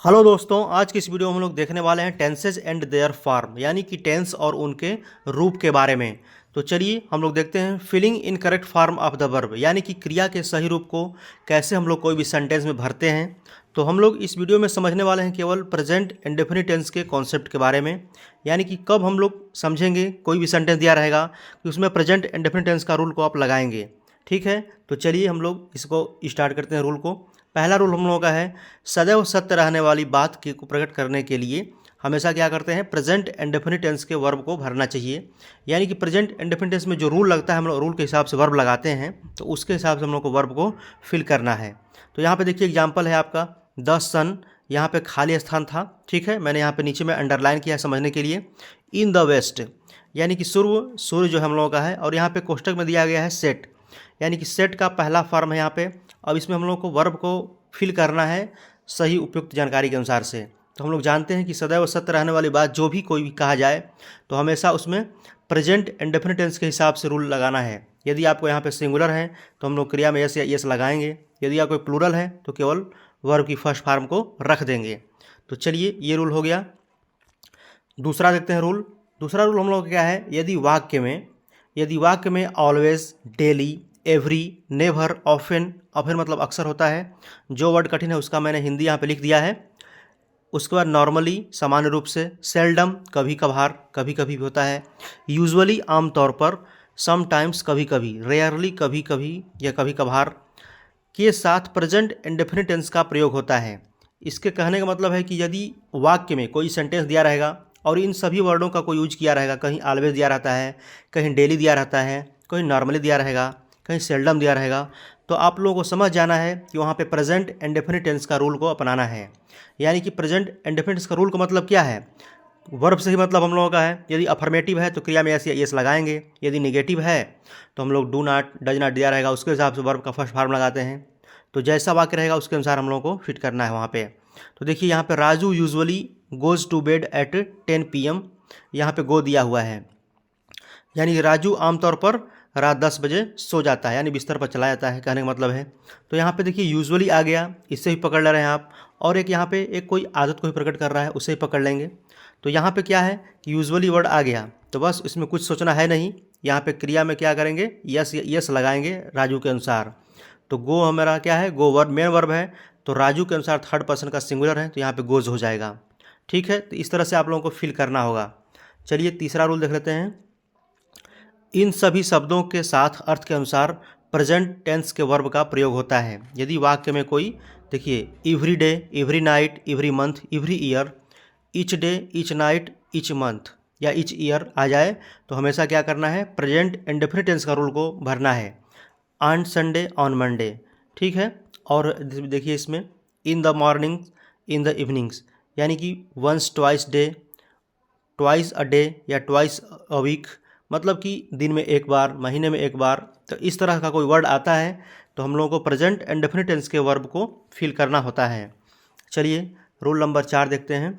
Hello दोस्तों, आज की इस वीडियो में हम लोग देखने वाले हैं टेंसेज एंड देयर फॉर्म, यानी कि टेंस और उनके रूप के बारे में। तो चलिए हम लोग देखते हैं filling in correct form of the verb, यानी कि क्रिया के सही रूप को कैसे हम लोग कोई भी सेंटेंस में भरते हैं। तो हम लोग इस वीडियो में समझने वाले हैं केवल प्रेजेंट इंडेफिनिट टेंस के कॉन्सेप्ट के बारे में, यानी कि कब हम लोग समझेंगे कोई भी सेंटेंस दिया रहेगा कि उसमें प्रेजेंट इंडेफिनिट टेंस का रूल को आप लगाएंगे। ठीक है, तो चलिए हम लोग इसको स्टार्ट करते हैं रूल को। पहला रूल हम लोगों का है, सदैव सत्य रहने वाली बात की को प्रकट करने के लिए हमेशा क्या करते हैं, प्रेजेंट इंडेफिनिट टेंस के वर्ब को भरना चाहिए। यानी कि प्रेजेंट इंडेफिनिट टेंस में जो रूल लगता है हम लोग रूल के हिसाब से वर्ब लगाते हैं, तो उसके हिसाब से हम लोग को वर्ब को फिल करना है। तो यहाँ पे देखिए एग्जाम्पल है आपका द सन, यहाँ पे खाली स्थान था। ठीक है, मैंने यहाँ पे नीचे में अंडरलाइन किया है समझने के लिए। इन द वेस्ट, यानी कि सूर्य जो हम लोगों का है, और यहाँ पे कोष्टक में दिया गया है सेट, यानी कि सेट का पहला फॉर्म है यहाँ पे। अब इसमें हम लोग को वर्ब को फिल करना है सही उपयुक्त जानकारी के अनुसार से। तो हम लोग जानते हैं कि सदैव सत्य रहने वाली बात जो भी कोई भी कहा जाए तो हमेशा उसमें प्रेजेंट इंडेफिनिट टेंस के हिसाब से रूल लगाना है। यदि आपको यहाँ पे सिंगुलर है तो हम लोग क्रिया में यस या यस लगाएंगे। यदि आप कोई प्लूरल है तो केवल वर्ब की फर्स्ट फॉर्म को रख देंगे। तो चलिए ये रूल हो गया। दूसरा देखते हैं रूल। दूसरा रूल हम लोग का क्या है, यदि वाक्य में always, daily, every, never, often, often मतलब अक्सर होता है। जो वर्ड कठिन है उसका मैंने हिंदी यहाँ पे लिख दिया है। उसके बाद नॉर्मली सामान्य रूप से, सेल्डम कभी कभार, कभी कभी भी होता है, यूजुअली आमतौर पर, समटाइम्स कभी कभी, रेयरली कभी कभी या कभी कभार के साथ प्रेजेंट इंडेफिनिट टेंस का प्रयोग होता है। इसके कहने का मतलब है कि यदि वाक्य में कोई सेंटेंस दिया रहेगा और इन सभी वर्डों का कोई यूज किया रहेगा, कहीं ऑलवेज दिया रहता है, कहीं डेली दिया रहता है, कहीं नॉर्मली दिया रहेगा, कहीं सेल्डम दिया रहेगा, तो आप लोगों को समझ जाना है कि वहाँ पे प्रेजेंट इंडेफिनिट टेंस का रूल को अपनाना है। यानी कि प्रेजेंट इंडेफिनिट टेंस का रूल का मतलब क्या है, वर्ब से ही मतलब हम लोगों का है। यदि अफर्मेटिव है तो क्रिया में यस या यस लगाएंगे। यदि निगेटिव है तो हम लोग डू नॉट, डज नॉट दिया रहेगा, उसके हिसाब से वर्ब का फर्स्ट फॉर्म लगाते हैं। तो जैसा वाक्य रहेगा उसके अनुसार हम लोगों को फिट करना है वहाँ पे। तो देखिए यहाँ पे Raju usually goes to bed at 10 PM, यहाँ पे गो दिया हुआ है, यानी कि राजू आमतौर पर रात 10 बजे सो जाता है, यानी बिस्तर पर चला जाता है, कहने का मतलब है। तो यहाँ पे देखिए यूजुअली आ गया, इससे भी पकड़ ले रहे हैं आप। और एक यहाँ पे एक कोई आदत को भी प्रकट कर रहा है, उसे ही पकड़ लेंगे। तो यहाँ पे क्या है कि यूजुअली वर्ड आ गया, तो बस इसमें कुछ सोचना है नहीं। यहाँ पे क्रिया में क्या करेंगे, यस यस लगाएंगे राजू के अनुसार। तो गो हमारा क्या है, गो वर्ब मेन वर्ब है, तो राजू के अनुसार थर्ड पर्सन का सिंगुलर है, तो यहाँ पे गोज हो जाएगा। ठीक है, तो इस तरह से आप लोगों को फिल करना होगा। चलिए तीसरा रूल देख लेते हैं। इन सभी शब्दों के साथ अर्थ के अनुसार प्रेजेंट टेंस के वर्ब का प्रयोग होता है। यदि वाक्य में कोई, देखिए every day, every night, every month, every year, each day, each night, each month या ईच ईयर आ जाए तो हमेशा क्या करना है, प्रेजेंट इंडेफिनिट टेंस का रूल को भरना है। On Sunday, on Monday. ठीक है, और देखिए इसमें in the morning, in the evenings, यानी कि once twice day, twice a day या ट्वाइस अ वीक, मतलब कि दिन में एक बार, महीने में एक बार। तो इस तरह का कोई वर्ड आता है तो हम लोगों को प्रेजेंट इंडेफिनिट टेंस के वर्ब को फिल करना होता है। चलिए रूल नंबर 4 देखते हैं।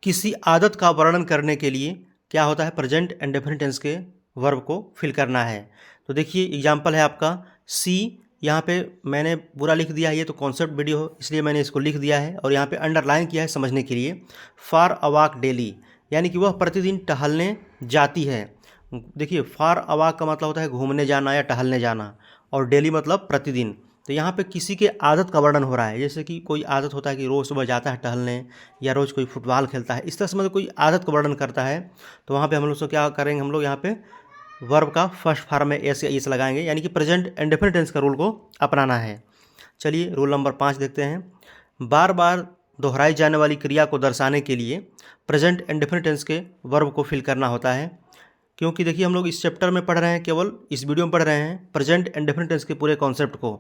किसी आदत का वर्णन करने के लिए क्या होता है, प्रेजेंट इंडेफिनिट टेंस के वर्ब को फिल करना है। तो देखिए एग्जाम्पल है आपका सी, यहाँ पे मैंने पूरा लिख दिया है, ये तो कॉन्सेप्ट वीडियो हो इसलिए मैंने इसको लिख दिया है और यहाँ पे अंडरलाइन किया है समझने के लिए। फॉर अ वॉक डेली, यानी कि वह प्रतिदिन टहलने जाती है। देखिए फॉर अ वॉक का मतलब होता है घूमने जाना या टहलने जाना, और डेली मतलब प्रतिदिन। तो यहाँ पे किसी के आदत का वर्णन हो रहा है, जैसे कि कोई आदत होता है कि रोज़ सुबह जाता है टहलने, या रोज़ कोई फुटबॉल खेलता है, इस तरह से मतलब कोई आदत का वर्णन करता है। तो वहाँ पे हम लोग से क्या करेंगे, हम लोग यहाँ पे वर्ब का फर्स्ट फॉर्म में एस या इस लगाएंगे, यानी कि प्रेजेंट इंडेफिनिट टेंस का रूल को अपनाना है। चलिए रूल नंबर 5 देखते हैं। बार बार दोहराई जाने वाली क्रिया को दर्शाने के लिए प्रेजेंट इंडेफिनिट टेंस के वर्ब को फिल करना होता है। क्योंकि देखिए हम लोग इस चैप्टर में पढ़ रहे हैं, केवल इस वीडियो में पढ़ रहे हैं प्रेजेंट इंडेफिनिट टेंस के पूरे कॉन्सेप्ट को।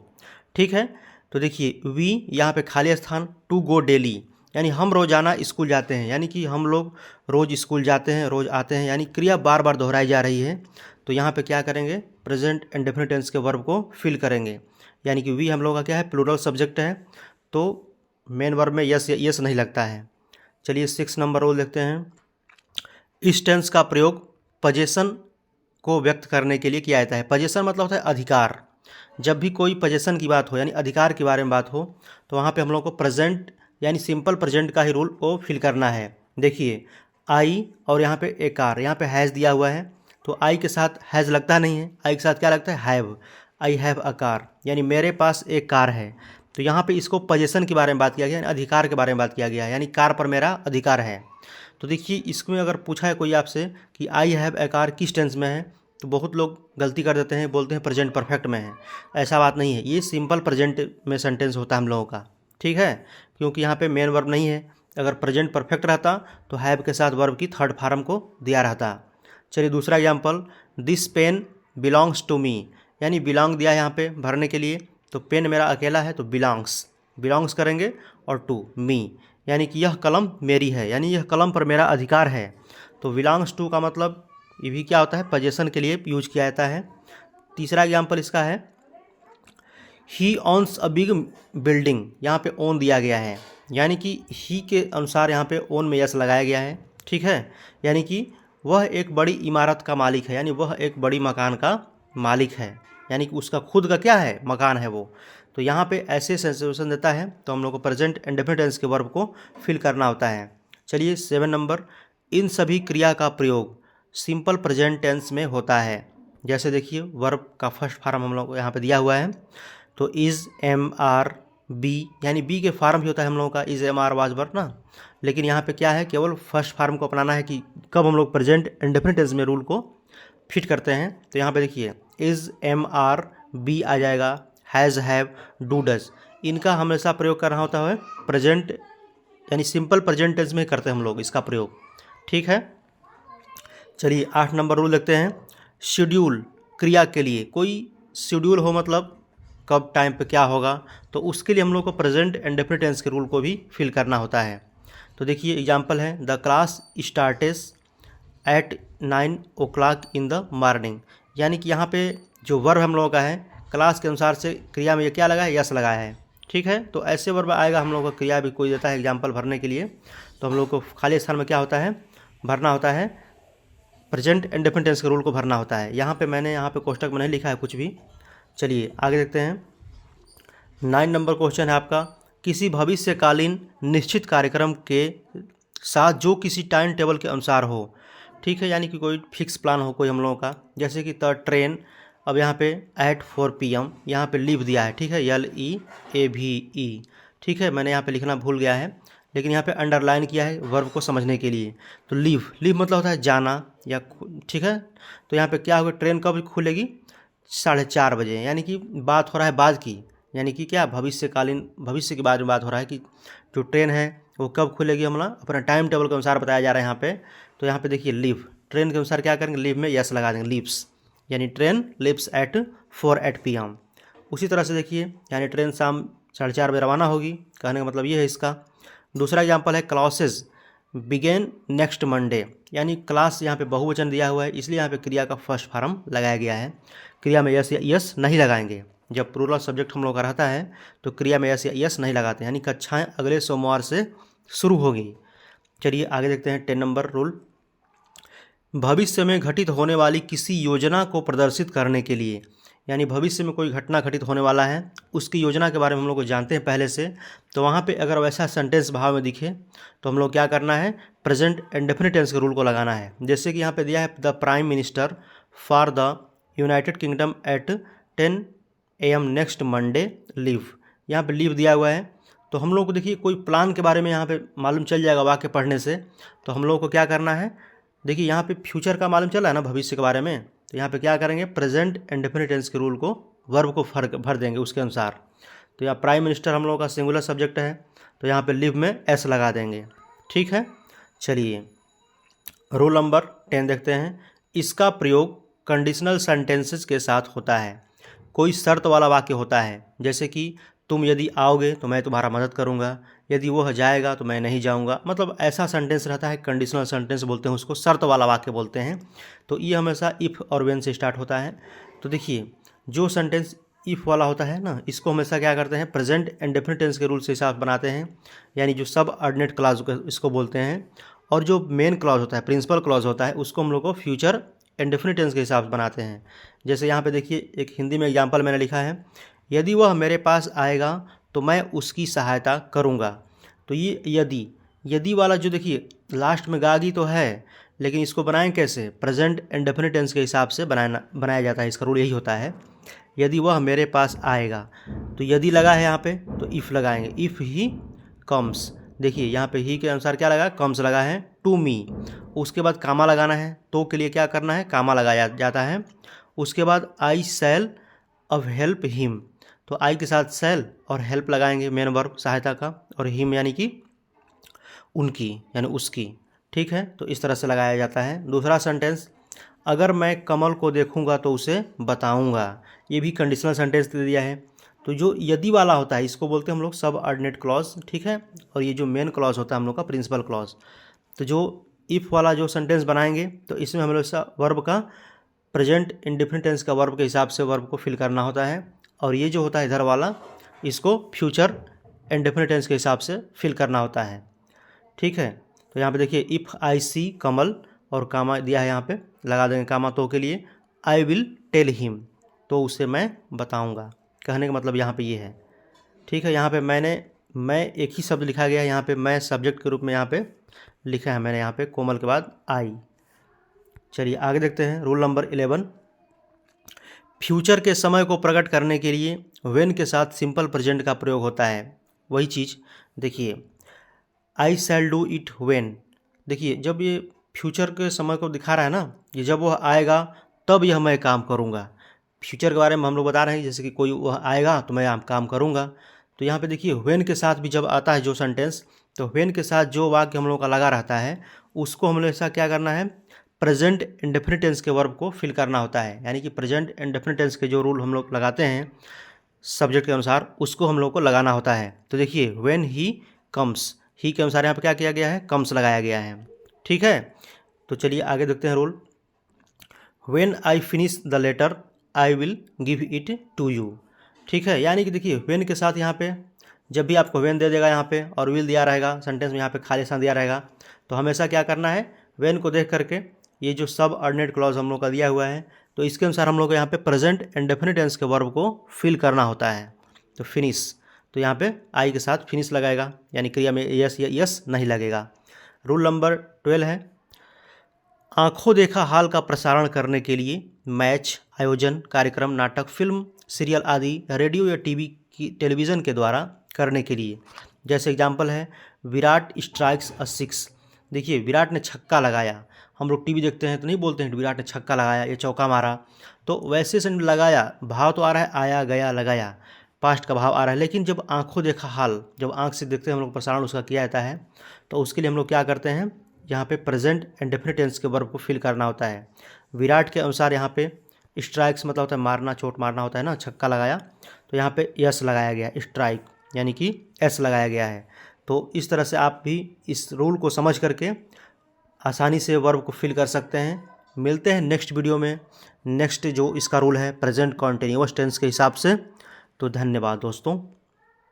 ठीक है, तो देखिए वी यहाँ पे खाली स्थान, टू गो डेली, यानी हम रोज़ाना स्कूल जाते हैं, यानी कि हम लोग रोज़ स्कूल जाते हैं, रोज़ आते हैं, यानी क्रिया बार बार दोहराई जा रही है। तो यहाँ पे क्या करेंगे, प्रेजेंट इंडेफिनिट टेंस के वर्ब को फिल करेंगे। यानी कि वी हम लोग का क्या है, प्लूरल सब्जेक्ट है, तो मेन वर्ब में यस यस नहीं लगता है। चलिए 6 नंबर रूल देखते हैं। इस टेंस का प्रयोग पजेशन को व्यक्त करने के लिए किया जाता है। पजेशन मतलब होता है अधिकार। जब भी कोई पजेशन की बात हो, यानी अधिकार के बारे में बात हो, तो वहाँ पे हम लोग को प्रेजेंट यानी सिंपल प्रेजेंट का ही रूल को फिल करना है। देखिए आई और यहाँ पे ए कार, यहाँ पे हैज़ दिया हुआ है तो आई के साथ हैज़ लगता नहीं है, आई के साथ क्या लगता है have. I have a car यानी मेरे पास एक कार है। तो यहाँ पे इसको पोजीशन के बारे में बात किया गया, यानी अधिकार के बारे में बात किया गया है, यानी कार पर मेरा अधिकार है। तो देखिए इसमें अगर पूछा है कोई आपसे कि आई हैव ए कार किस टेंस में है, तो बहुत लोग गलती कर देते हैं, बोलते हैं प्रेजेंट परफेक्ट में है। ऐसा बात नहीं है, ये सिंपल प्रेजेंट में सेंटेंस होता है हम लोगों का, ठीक है, क्योंकि यहाँ पे मेन वर्ब नहीं है। अगर प्रेजेंट परफेक्ट रहता तो हैव के साथ वर्ब की थर्ड फॉर्म को दिया रहता। चलिए दूसरा example, this pen belongs to me, यानी बिलोंग दिया है यहाँ पे भरने के लिए, तो पेन मेरा अकेला है तो बिलोंग्स करेंगे और टू मी, यानी कि यह कलम मेरी है, यानी यह कलम पर मेरा अधिकार है। तो बिलोंग्स टू का मतलब ये भी क्या होता है, पोजीशन के लिए यूज किया जाता है। तीसरा एग्जाम्पल इसका है, ही ऑन्स अ बिग बिल्डिंग, यहाँ पे ओन दिया गया है, यानी कि ही के अनुसार यहाँ पे ओन में यस लगाया गया है, ठीक है, यानी कि वह एक बड़ी इमारत का मालिक है, यानी वह एक बड़ी मकान का मालिक है, यानी कि उसका खुद का क्या है, मकान है वो। तो यहाँ पे ऐसे सिचुएशन देता है तो हम लोग को प्रेजेंट इंडेफिनिट टेंस के वर्ब को फिल करना होता है। चलिए 7 नंबर, इन सभी क्रिया का प्रयोग सिंपल प्रेजेंट टेंस में होता है। जैसे देखिए वर्ब का फर्स्ट फॉर्म हम लोग को यहाँ पे दिया हुआ है, तो इज़ एम आर बी, यानी बी के फॉर्म भी होता है हम लोगों का is am are was verb ना, लेकिन यहाँ पे क्या है, केवल फर्स्ट फॉर्म को अपनाना है कि कब हम लोग प्रेजेंट इंडेफिनिट टेंस में रूल को फिट करते हैं। तो यहाँ पे देखिए इज़ एम आर बी आ जाएगा, हैज़ हैव डू डज, इनका हमेशा प्रयोग करना होता है प्रेजेंट, यानी सिंपल प्रेजेंट टेंस में करते हैं हम लोग इसका प्रयोग, ठीक है। चलिए 8 नंबर रूल देखते हैं, शेड्यूल क्रिया के लिए, कोई शेड्यूल हो मतलब कब टाइम पे क्या होगा, तो उसके लिए हम लोग को प्रेजेंट इंडेफिनिट टेंस के रूल को भी फिल करना होता है। तो देखिए एग्जांपल है, the class starts at 9 o'clock in the morning, यानी कि यहाँ पे जो वर्ब हम लोगों का है क्लास के अनुसार से क्रिया में ये क्या लगा है, यस लगाया है, ठीक है। तो ऐसे वर्ब आएगा हम लोग को, क्रिया भी कोई देता है एग्जाम्पल भरने के लिए, तो हम लोग को खाली स्थान में क्या होता है, भरना होता है प्रेजेंट इंडेफिनिट टेंस के रूल को भरना होता है। यहाँ पे मैंने यहाँ पे कोष्टक में नहीं लिखा है कुछ भी। चलिए आगे देखते हैं, 9 नंबर क्वेश्चन है आपका, किसी भविष्यकालीन निश्चित कार्यक्रम के साथ जो किसी टाइम टेबल के अनुसार हो, ठीक है, यानी कि कोई फिक्स प्लान हो कोई हम लोगों का, जैसे कि द ट्रेन, अब यहाँ पे एट 4 PM, यहाँ पे लीव दिया है, ठीक है, LEAVE, ठीक है, मैंने यहाँ पे लिखना भूल गया है, लेकिन यहाँ पे अंडरलाइन किया है वर्ब को समझने के लिए। तो लीव मतलब होता है जाना या, ठीक है, तो यहाँ पे क्या होगा, ट्रेन कब खुलेगी, 4:30 बजे, यानी कि बात हो रहा है बाद की, यानी कि क्या भविष्यकालीन, भविष्य के बारे में बात हो रहा है कि जो ट्रेन है वो कब खुलेगी, हम लोग अपना टाइम टेबल के अनुसार बताया जा रहा है यहाँ पे। तो यहाँ पे देखिए लीव, ट्रेन के अनुसार क्या करेंगे, लीव में यस लगा देंगे, लीव्स, यानी ट्रेन लिव्स एट 4 PM। उसी तरह से देखिए, यानी ट्रेन शाम 4:30 बजे रवाना होगी, कहने का मतलब ये है इसका। दूसरा एग्जाम्पल है, क्लासेस बिगेन नेक्स्ट मंडे, यानी क्लास यहाँ पे बहुवचन दिया हुआ है, इसलिए यहाँ पे क्रिया का फर्स्ट फॉर्म लगाया गया है। क्रिया में यस या यस नहीं लगाएंगे, जब प्लूरल सब्जेक्ट हम लोग का रहता है तो क्रिया में यस या यस नहीं लगाते, यानी कक्षाएं अगले सोमवार से शुरू होगी। चलिए आगे देखते हैं 10 नंबर रूल, भविष्य में घटित होने वाली किसी योजना को प्रदर्शित करने के लिए, यानी भविष्य में कोई घटना घटित होने वाला है उसकी योजना के बारे में हम लोग को जानते हैं पहले से, तो वहाँ पे अगर वैसा सेंटेंस भाव में दिखे तो हम लोग क्या करना है, प्रेजेंट इंडेफिनिट टेंस के रूल को लगाना है। जैसे कि यहाँ पे दिया है, the prime minister for the United Kingdom at 10 AM next Monday leave, यहाँ पे लीव दिया हुआ है, तो हम लोग को देखिए कोई प्लान के बारे में यहाँ पे मालूम चल जाएगा वाक्य पढ़ने से। तो हम लोग को क्या करना है, देखिए यहाँ पे फ्यूचर का मालूम चला है ना, भविष्य के बारे में, तो यहाँ पे क्या करेंगे, प्रेजेंट इंडेफिनिट टेंस के रूल को वर्ब को भर देंगे उसके अनुसार। तो यहाँ प्राइम मिनिस्टर हम लोगों का सिंगुलर सब्जेक्ट है, तो यहाँ पे लिव में एस लगा देंगे, ठीक है। चलिए रूल नंबर 10 देखते हैं, इसका प्रयोग कंडीशनल सेंटेंसेस के साथ होता है, कोई शर्त वाला वाक्य होता है, जैसे कि तुम यदि आओगे तो मैं तुम्हारा मदद करूंगा, यदि वह जाएगा तो मैं नहीं जाऊंगा, मतलब ऐसा सेंटेंस रहता है, कंडीशनल सेंटेंस बोलते हैं उसको, शर्त वाला वाक्य बोलते हैं। तो ये हमेशा इफ़ और व्हेन से स्टार्ट होता है। तो देखिए जो सेंटेंस इफ़ वाला होता है ना, इसको हमेशा क्या करते हैं, प्रेजेंट इंडेफिनिट टेंस के रूल से हिसाब बनाते हैं, यानी जो सब ऑर्डिनेट क्लॉज इसको बोलते हैं, और जो मेन क्लॉज होता है, प्रिंसिपल क्लॉज होता है, उसको हम लोग को फ्यूचर इंडेफिनिट टेंस के हिसाब से बनाते हैं। जैसे यहाँ पे देखिए एक हिंदी में एग्जाम्पल मैंने लिखा है, यदि वह मेरे पास आएगा तो मैं उसकी सहायता करूँगा। तो ये यदि वाला जो देखिए लास्ट में गागी तो है, लेकिन इसको बनाएं कैसे, प्रेजेंट इंडेफिनिट टेंस के हिसाब से बनाया जाता है। इसका रूल यही होता है, यदि वह मेरे पास आएगा, तो यदि लगा है यहाँ पे तो इफ़ लगाएंगे, इफ़ ही कम्स। देखिए यहाँ पे ही के अनुसार क्या लगा, कम्स लगा है टू मी। उसके बाद कामा लगाना है, तो के लिए क्या करना है, कामा लगाया जाता है। उसके बाद आई शैल अब हेल्प हिम, तो आई के साथ शैल और हेल्प लगाएंगे, मेन वर्ब सहायता का, और हिम यानी कि उनकी यानी उसकी। ठीक है, तो इस तरह से लगाया जाता है। दूसरा सेंटेंस, अगर मैं कमल को देखूंगा तो उसे बताऊंगा, ये भी कंडीशनल सेंटेंस दे दिया है। तो जो यदि वाला होता है इसको बोलते हैं हम लोग सब ऑर्डिनेट क्लॉज। ठीक है, और ये जो मेन क्लॉज होता है हम लोग का प्रिंसिपल क्लॉज। तो जो इफ़ वाला जो सेंटेंस बनाएंगे तो इसमें हम लोग वर्ब का प्रेजेंट इंडेफिनिट टेंस का वर्ब के हिसाब से वर्ब को फिल करना होता है, और ये जो होता है इधर वाला इसको फ्यूचर इंडेफिनिट टेंस के हिसाब से फिल करना होता है। ठीक है, तो यहाँ पे देखिए इफ़ आई सी कमल, और कामा दिया है यहाँ पे, लगा देंगे कामा तो के लिए, आई विल टेल हिम, तो उसे मैं बताऊँगा। कहने का मतलब यहाँ पे ये है। ठीक है, यहाँ पे मैं एक ही शब्द लिखा गया है, यहाँ पे मैं सब्जेक्ट के रूप में यहाँ पे लिखा है मैंने, यहाँ पे कोमल के बाद आई। चलिए आगे देखते हैं। रूल नंबर 11, फ्यूचर के समय को प्रकट करने के लिए व्हेन के साथ सिंपल प्रेजेंट का प्रयोग होता है। वही चीज़ देखिए, आई शैल डू इट व्हेन। देखिए जब ये फ्यूचर के समय को दिखा रहा है ना, ये जब वह आएगा तब यह मैं काम करूँगा। फ्यूचर के बारे में हम लोग बता रहे हैं, जैसे कि कोई वह आएगा तो मैं काम करूँगा। तो यहाँ पे देखिए व्हेन के साथ भी जब आता है जो सेंटेंस, तो व्हेन के साथ जो वाक्य हम लोग का लगा रहता है उसको हम लोग ऐसा क्या करना है, प्रेजेंट इंडेफिनिट टेंस के वर्ब को फिल करना होता है। यानी कि प्रेजेंट इंडेफिनिट टेंस के जो रूल हम लोग लगाते हैं सब्जेक्ट के अनुसार, उसको हम लोग को लगाना होता है। तो देखिए व्हेन ही कम्स, ही के अनुसार यहाँ पे क्या किया गया है, कम्स लगाया गया है। ठीक है, तो चलिए आगे देखते हैं rule. When I finish the letter I will give it to you. ठीक है, यानी कि देखिए व्हेन के साथ यहाँ पे जब भी आपको व्हेन दे देगा यहाँ पे और विल दिया रहेगा, सेंटेंस में यहाँ पे खाली स्थान दिया रहेगा, तो हमेशा क्या करना है, व्हेन को देख करके ये जो सब ऑर्डिनेट क्लॉज हम लोग का दिया हुआ है, तो इसके अनुसार हम लोग को यहाँ पे प्रेजेंट इंडेफिनिट टेंस के वर्ब को फिल करना होता है। तो फिनिश, तो यहाँ पे आई के साथ फिनिश लगाएगा, यानी क्रिया में यस या यस नहीं लगेगा। रूल नंबर 12 है, आंखों देखा हाल का प्रसारण करने के लिए मैच, आयोजन, कार्यक्रम, नाटक, फिल्म, सीरियल आदि रेडियो या टेलीविज़न के द्वारा करने के लिए। जैसे एग्जाम्पल है विराट स्ट्राइक्स अ सिक्स। देखिए विराट ने छक्का लगाया, हम लोग टीवी देखते हैं तो नहीं बोलते हैं विराट ने छक्का लगाया, ये चौका मारा, तो वैसे से लगाया भाव तो आ रहा है आया गया लगाया, पास्ट का भाव आ रहा है। लेकिन जब आंखों देखा हाल, जब आंख से देखते हैं हम लोग प्रसारण उसका किया जाता है, तो उसके लिए हम लोग क्या करते हैं, यहाँ पे प्रेजेंट इंडेफिनिट टेंस के वर्ब को फिल करना होता है। विराट के अनुसार यहाँ पे स्ट्राइक्स मतलब होता है मारना, चोट मारना होता है ना, छक्का लगाया, तो यहाँ पे यस लगाया गया, स्ट्राइक यानी कि एस लगाया गया है। तो इस तरह से आप भी इस रूल को समझ करके आसानी से वर्ब को फिल कर सकते हैं। मिलते हैं नेक्स्ट वीडियो में, नेक्स्ट जो इसका रूल है प्रेजेंट कॉन्टिन्यूअस टेंस के हिसाब से। तो धन्यवाद दोस्तों।